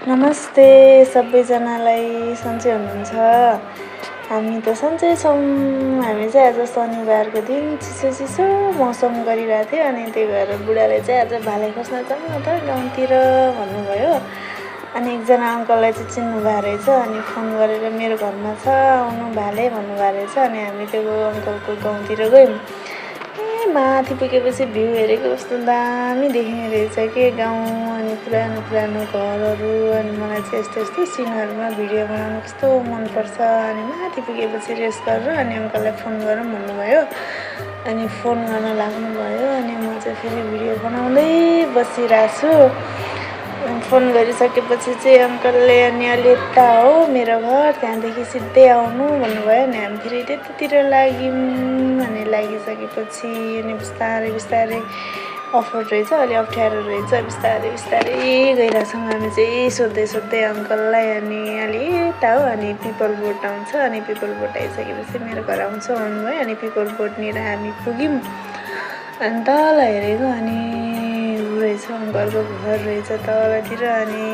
नमस्ते सबैजनालाई, सन्चै हुनुहुन्छ? हामी त सन्चै छौँ। हामी चाहिँ आज शनिबारको दिन चिसो मौसम गरिरहेको थियो अनि त्यही भएर बुढाले चाहिँ आज भाले खोज्न जाउँ न त गाउँतिर भन्नुभयो। अनि एकजना अङ्कललाई चाहिँ चिन्नुभएको रहेछ अनि फोन गरेर मेरो घरमा छ आउनु भाले भन्नुभएको रहेछ अनि हामी त्यो अङ्कलको गाउँतिर गयौँ। माथि पुगेपछि भ्यू हेरेको कस्तो दामी देखिने रहेछ के गाउँ अनि पुरानो घरहरू अनि मलाई चाहिँ यस्तो सिनहरूमा भिडियो बनाउनु कस्तो मनपर्छ। अनि माथि पुगेपछि रेस्ट गरेर अनि अङ्कललाई फोन गरौँ भन्नुभयो अनि फोन गर्न लाग्नुभयो अनि म चाहिँ फेरि भिडियो बनाउँदै बसिरहेको छु। फोन गरिसकेपछि चाहिँ अङ्कलले अनि अलि यता हो मेरो घर त्यहाँदेखि सिधै आउनु भन्नुभयो अनि हामी फेरि त्यतातिर लाग्यौँ। अनि लागिसकेपछि अनि बिस्तारै अफरोड रहेछ अलि अप्ठ्यारो रहेछ बिस्तारै गइरहेछौँ हामी चाहिँ सोध्दै अङ्कललाई अनि अलि यता हो अनि पिपल बोट आउँछ अनि पिपल बोट आइसकेपछि मेरो घर आउँछ भन्नुभयो अनि पिपल बोटनिर हामी पुग्यौँ। अनि तल हेरेको अनि रहेछ अङ्कलको घर रहेछ तलतिर अनि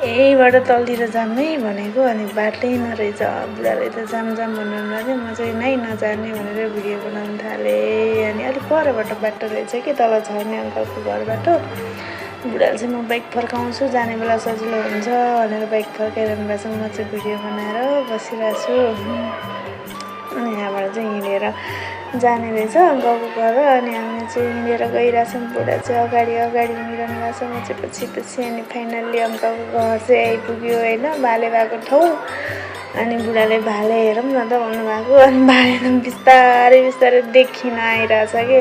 यहीबाट तलतिर जाऊँ है भनेको अनि बाटै नरहेछ। बुढाले त जाऊँ भन्नु लाग्यो म चाहिँ नजाने भनेर भिडियो बनाउनु थालेँ अनि अलिक परबाट बाटो रहेछ कि तल छैन अङ्कलको घरबाट। बुढाले चाहिँ म बाइक फर्काउँछु जाने बेला सजिलो हुन्छ भनेर बाइक फर्काइरहनु भएको छ। म चाहिँ भिडियो बनाएर बसिरहेको छु अनि यहाँबाट चाहिँ हिँडेर जाने रहेछ अङ्कलको घर अनि हामी चाहिँ हिँडेर गइरहेछौँ। बुढा चाहिँ अगाडि हिँडिरहनु भएको छ म चाहिँ पछि अनि फाइनल्ली अङ्कलको घर चाहिँ आइपुग्यो होइन भाले भएको ठाउँ। अनि बुढाले भाले हेरौँ न त भन्नुभएको अनि भाले त बिस्तारै देखिन आइरहेछ कि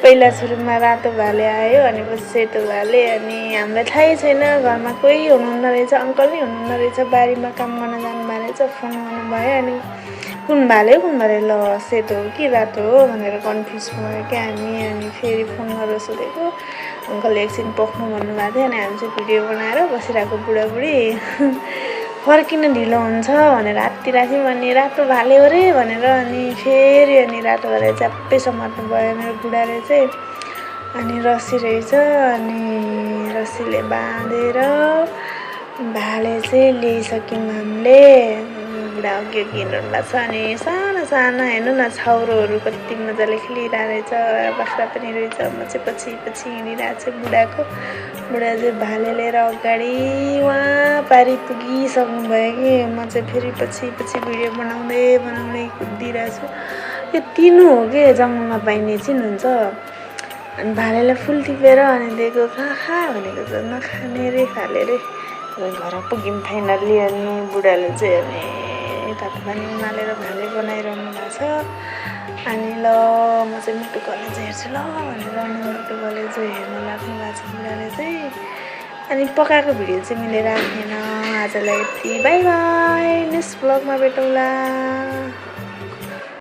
पहिला सुरुमा रातो भाले आयो अनि पछि सेतो भाले अनि हामीलाई थाहै छैन घरमा कोही हुनुहुन्न रहेछ अङ्कल नै हुनुहुन्न रहेछ बारीमा काम गर्न जानुभएको रहेछ। फोन गर्नुभयो अनि कुन भाले ल सेतो हो कि रातो हो भनेर कन्फ्युज भयो क्या हामी अनि फेरि फोन गरेर सोधेको अङ्कलले एकछिन पोख्नु भन्नुभएको थियो अनि हामी चाहिँ भिडियो बनाएर बसिरहेको बुढाबुढी फर्किन ढिलो हुन्छ भनेर आत्तिरहेको थियौँ अनि रातो भाले हो रे भनेर अनि फेरि अनि रातो भाले च्याप्पै समात्नु भयो मेरो बुढाले चाहिँ अनि रस्सी रहेछ अनि रस्सीले बाँधेर भाले चाहिँ ल्याइसक्यौँ हामीले। बुढा अघि हिँड्नु भएको छ अनि साना हेर्नु न छाउरोहरू कति मजाले खेलिरहेको रहेछ बाख्रा पनि रहेछ। म चाहिँ पछि हिँडिरहेको छु बुढा चाहिँ भाले लिएर अगाडि वहाँ पारि पुगिसक्नु भयो कि म चाहिँ फेरि पछि भिडियो बनाउँदै कुदिरहेको छु। यो तिनो हो कि जङ्गलमा पाइने चिन्नुहुन्छ अनि भालेलाई फुल टिपेर अनि दिएको खा भनेको त नखाने रे खाले रे। घर पुग्यौँ फाइनल्ली अनि बुढाले चाहिँ अनि तातो पानी उमालेर भाले बनाइरहनु भएको छ अनि ल म चाहिँ मुटु कलेज हेर्छु ल भनेर अनि मुटु कलेज हेर्नु लाग्नु भएको छ बुढाले चाहिँ अनि पकाएको भिडियो चाहिँ मैले राखेन आजलाई यति बाई नेक्स्ट ब्लगमा भेटौँला।